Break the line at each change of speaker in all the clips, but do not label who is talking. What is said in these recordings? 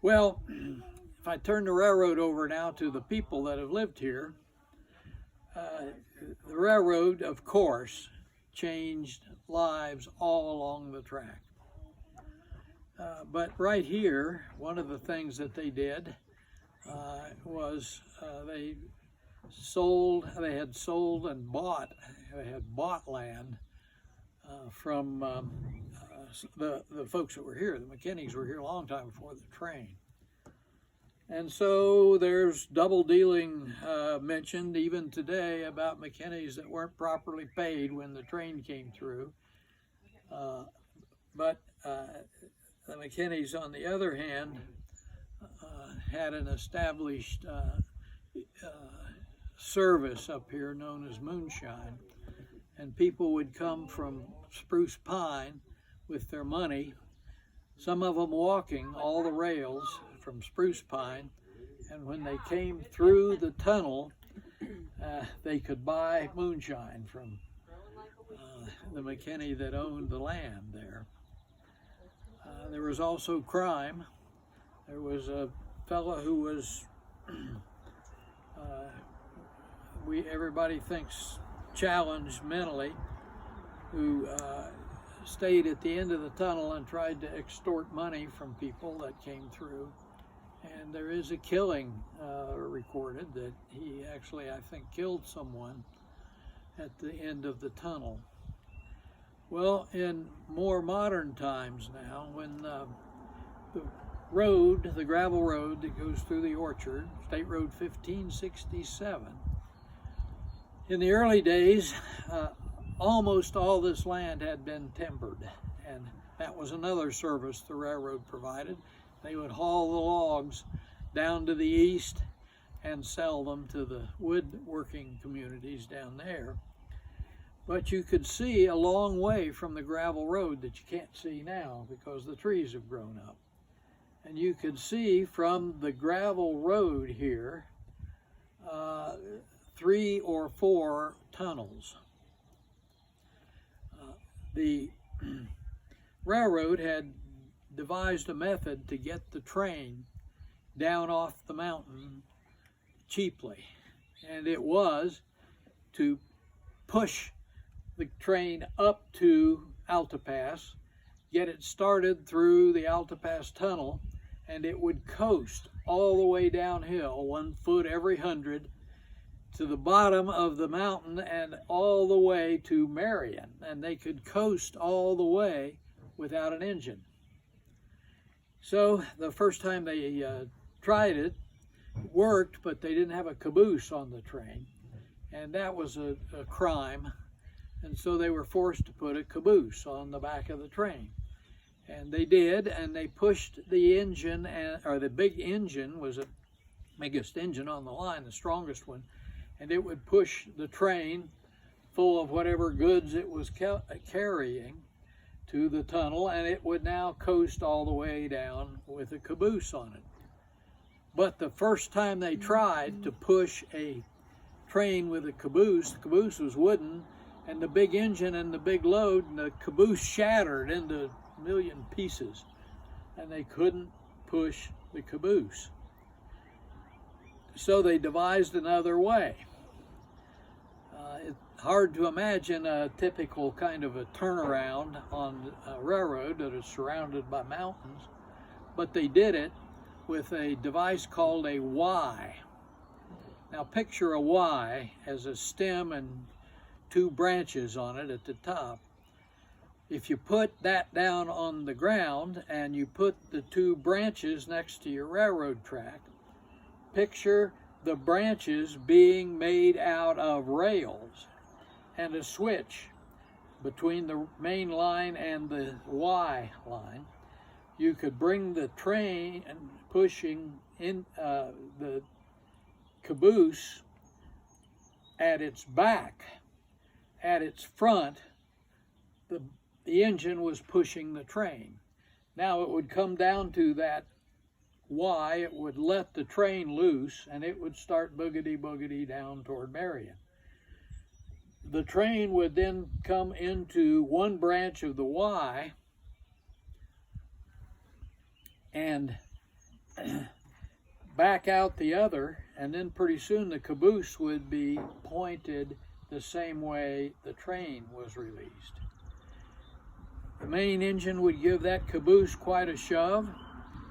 Well, if I turn the railroad over now to the people that have lived here, the railroad, of course, changed lives all along the track. But right here, one of the things that they did was they had bought land from the folks that were here. The McKinneys were here a long time before the train. And so there's double dealing mentioned even today about McKinneys that weren't properly paid when the train came through. But the McKinneys, on the other hand, had an established service up here known as moonshine. And people would come from Spruce Pine with their money, some of them walking all the rails from Spruce Pine, and when they came through the tunnel, they could buy moonshine from the McKinney that owned the land there. There was also crime. There was a fellow who was, everybody thinks, challenged mentally, who stayed at the end of the tunnel and tried to extort money from people that came through. And there is a killing recorded that he actually, I think, killed someone at the end of the tunnel. Well, in more modern times now, when the road, the gravel road that goes through the orchard, State Road 1567, in the early days, almost all this land had been timbered, and that was another service the railroad provided. They would haul the logs down to the east and sell them to the woodworking communities down there. But you could see a long way from the gravel road that you can't see now because the trees have grown up. And you could see from the gravel road here 3 or 4 tunnels. The railroad had devised a method to get the train down off the mountain cheaply, and it was to push the train up to Altapass, get it started through the Altapass tunnel, and it would coast all the way downhill, 1 foot every 100, to the bottom of the mountain and all the way to Marion, and they could coast all the way without an engine. So the first time they tried it, it worked, but they didn't have a caboose on the train, and that was a crime, and so they were forced to put a caboose on the back of the train. And they did, and they pushed the engine, or the big engine was the biggest engine on the line, the strongest one, and it would push the train full of whatever goods it was carrying to the tunnel, and it would now coast all the way down with a caboose on it. But the first time they tried to push a train with a caboose, the caboose was wooden, and the big engine and the big load, and the caboose shattered into a million pieces, and they couldn't push the caboose. So they devised another way. It's hard to imagine a typical kind of a turnaround on a railroad that is surrounded by mountains, but they did it with a device called a Y. Now picture a Y as a stem and 2 branches on it at the top. If you put that down on the ground and you put the 2 branches next to your railroad track, picture the branches being made out of rails and a switch between the main line and the Y line. You could bring the train and pushing in the caboose at its back. At its front, the engine was pushing the train. Now it would come down to that Y, it would let the train loose, and it would start boogity-boogity down toward Marion. The train would then come into one branch of the Y and back out the other, and then pretty soon the caboose would be pointed the same way the train was released. The main engine would give that caboose quite a shove,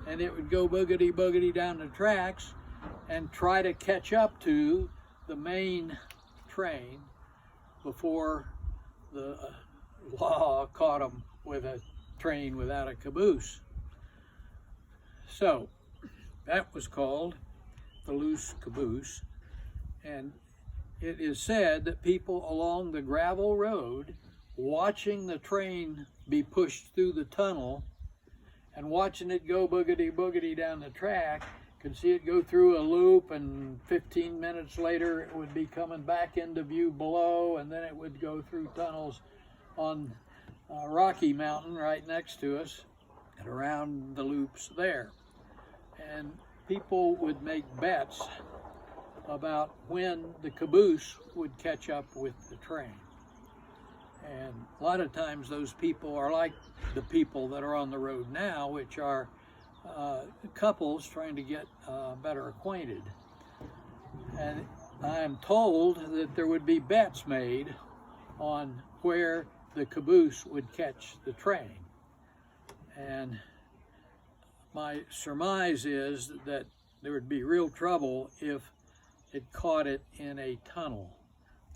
and it would go boogity boogity down the tracks and try to catch up to the main train before the law caught them with a train without a caboose. So that was called the loose caboose, and it is said that people along the gravel road watching the train be pushed through the tunnel and watching it go boogity boogity down the track could see it go through a loop, and 15 minutes later it would be coming back into view below, and then it would go through tunnels on Rocky Mountain right next to us and around the loops there. And people would make bets about when the caboose would catch up with the train. And a lot of times those people are like the people that are on the road now, which are couples trying to get better acquainted. And I'm told that there would be bets made on where the caboose would catch the train. And my surmise is that there would be real trouble if it caught it in a tunnel.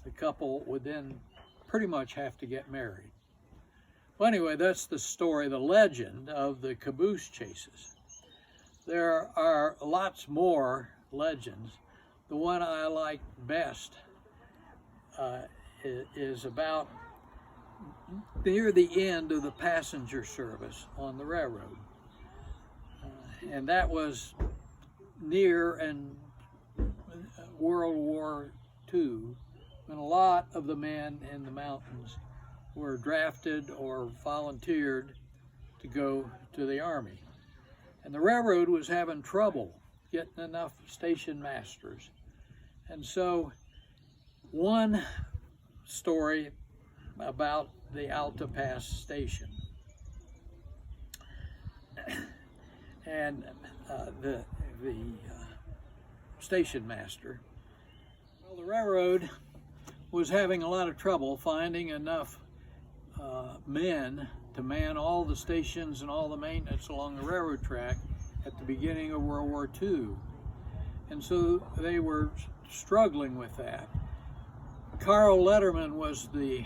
The couple would then pretty much have to get married. Well, anyway, that's the story, the legend of the caboose chases. There are lots more legends. The one I like best is about near the end of the passenger service on the railroad. And that was near and World War II, when a lot of the men in the mountains were drafted or volunteered to go to the Army. And the railroad was having trouble getting enough station masters. And so one story about the Alta Pass station. And the station master, well, the railroad was having a lot of trouble finding enough men to man all the stations and all the maintenance along the railroad track at the beginning of World War II. And so they were struggling with that. Carl Letterman was the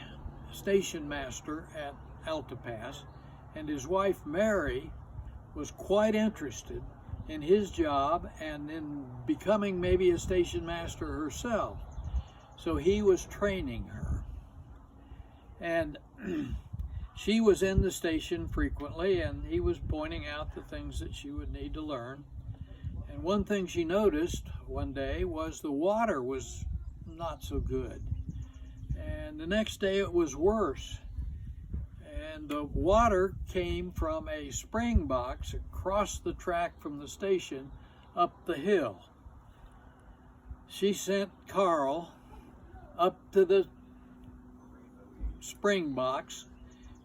station master at Alta Pass, and his wife Mary was quite interested in his job and in becoming maybe a station master herself. So he was training her. And she was in the station frequently, and he was pointing out the things that she would need to learn. And one thing she noticed one day was the water was not so good. And the next day it was worse. And the water came from a spring box across the track from the station up the hill. She sent Carl up to the spring box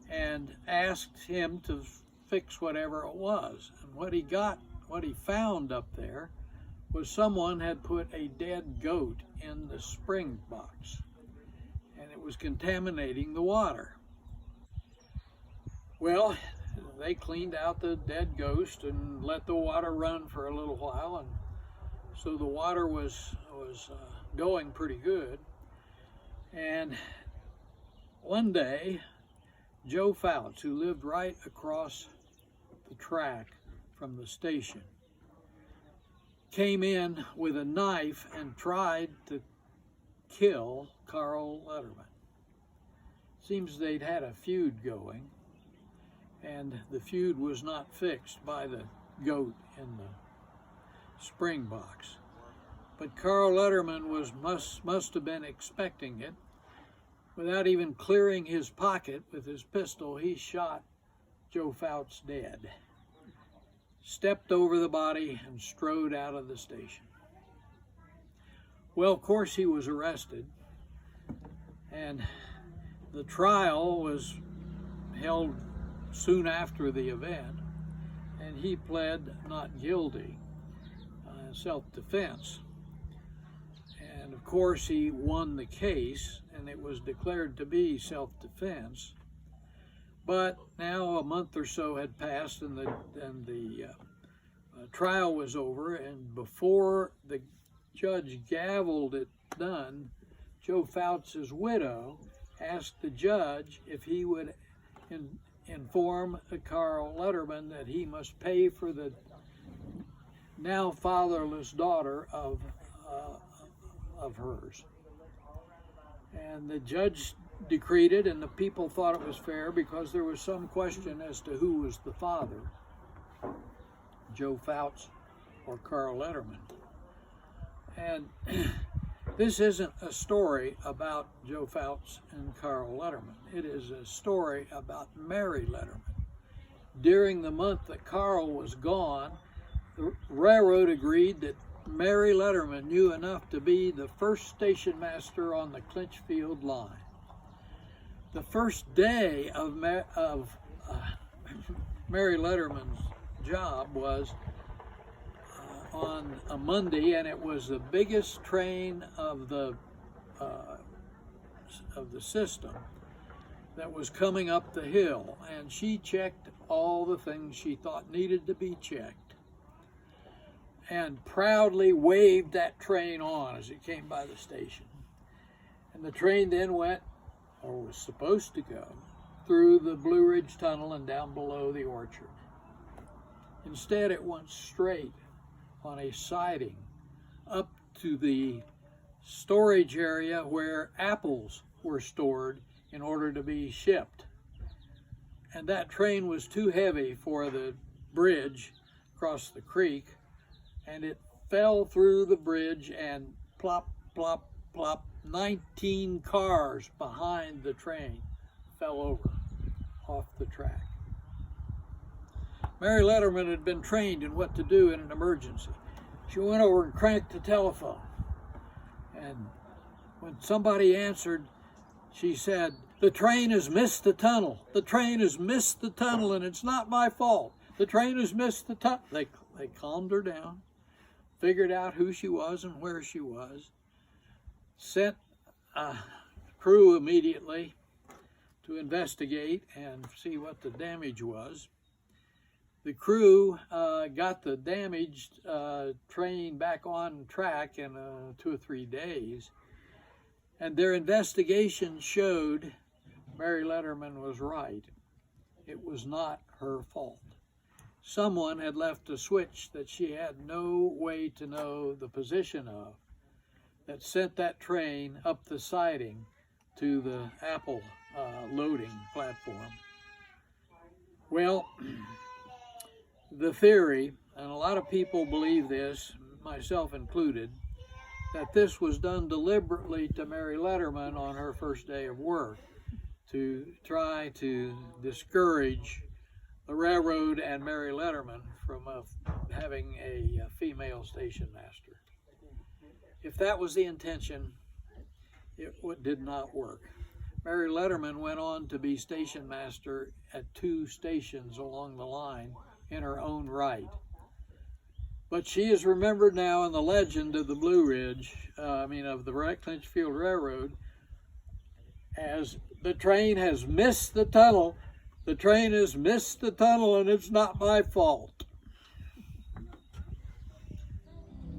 and asked him to fix whatever it was. And what he found up there was someone had put a dead goat in the spring box, and it was contaminating the water. Well, they cleaned out the dead ghost and let the water run for a little while, and so the water was going pretty good. And one day, Joe Fouts, who lived right across the track from the station, came in with a knife and tried to kill Carl Letterman. Seems they'd had a feud going, and the feud was not fixed by the goat in the spring box. But Carl Letterman must have been expecting it. Without even clearing his pocket with his pistol, he shot Joe Fouts dead, stepped over the body, and strode out of the station. Well, of course, he was arrested, and the trial was held soon after the event, and he pled not guilty. self-defense. And of course he won the case and it was declared to be self-defense. But now a month or so had passed and the trial was over, and before the judge gavelled it done, Joe Fouts' widow asked the judge if he would inform Carl Letterman that he must pay for the now fatherless daughter of hers. And the judge decreed it, and the people thought it was fair because there was some question as to who was the father, Joe Fouts or Carl Letterman. And this isn't a story about Joe Fouts and Carl Letterman. It is a story about Mary Letterman. During the month that Carl was gone, the railroad agreed that Mary Letterman knew enough to be the first station master on the Clinchfield line. The first day of Mary Letterman's job was on a Monday, and it was the biggest train of the system that was coming up the hill, and she checked all the things she thought needed to be checked and proudly waved that train on as it came by the station. And the train then went, or was supposed to go, through the Blue Ridge Tunnel and down below the orchard. Instead, it went straight on a siding up to the storage area where apples were stored in order to be shipped. And that train was too heavy for the bridge across the creek, and it fell through the bridge and plop, plop, plop, 19 cars behind the train fell over off the track. Mary Letterman had been trained in what to do in an emergency. She went over and cranked the telephone. And when somebody answered, she said, "The train has missed the tunnel. The train has missed the tunnel, and it's not my fault. The train has missed the tunnel." They calmed her down, figured out who she was and where she was, sent a crew immediately to investigate and see what the damage was. The crew got the damaged train back on track in 2 or 3 days, and their investigation showed Mary Letterman was right. It was not her fault. Someone had left a switch that she had no way to know the position of that sent that train up the siding to the apple loading platform. Well, the theory, and a lot of people believe this, myself included, that this was done deliberately to Mary Letterman on her first day of work to try to discourage the railroad and Mary Letterman from having a female station master. If that was the intention, it did not work. Mary Letterman went on to be station master at 2 stations along the line in her own right. But she is remembered now in the legend of the Blue Ridge, of the Clinchfield Railroad, as "The train has missed the tunnel. The train has missed the tunnel, and it's not my fault."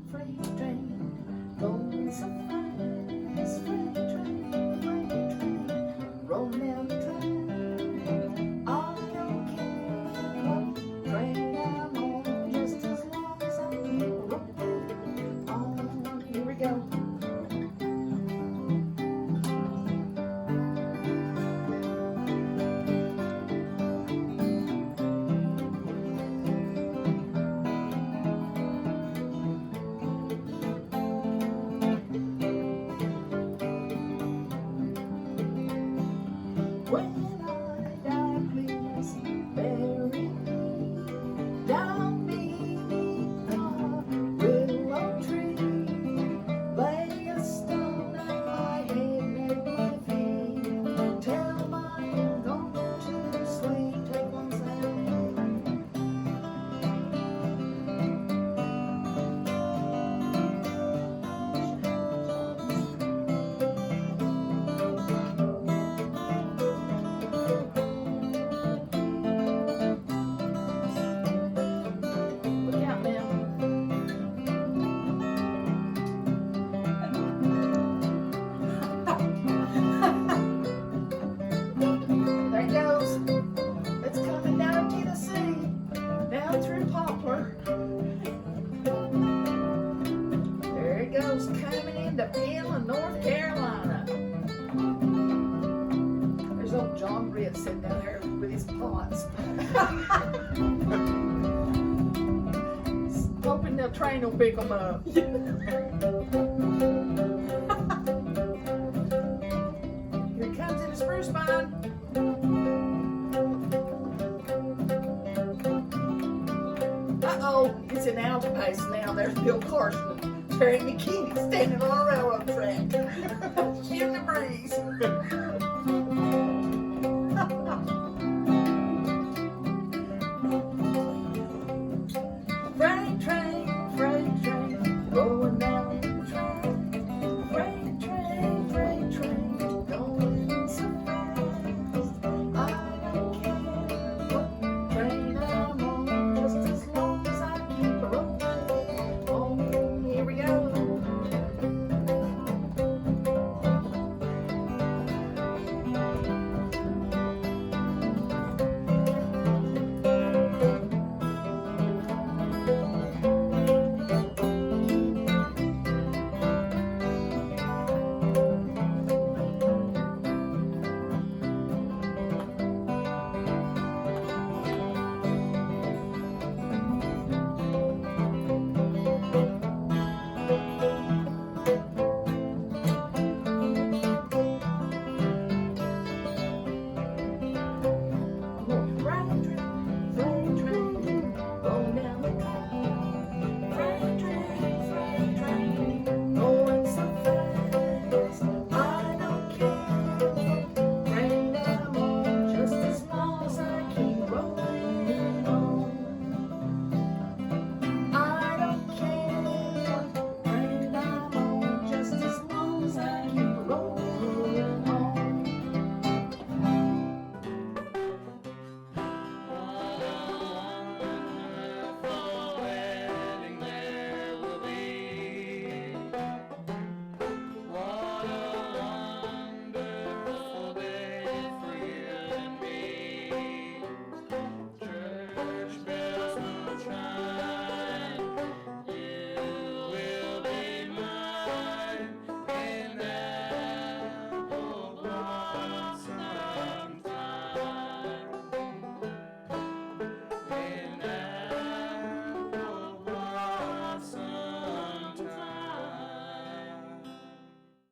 Freight train, going so fast. Freight train, rolling down the track. All your care, train I'm on just as long as I'm on. Here we go.
Hoping the train will pick them up. Here it comes in the spruce vine. Uh-oh, it's an algae pace now. There's Bill Carson, Terry McKinney standing on a railroad track. Shooting the breeze.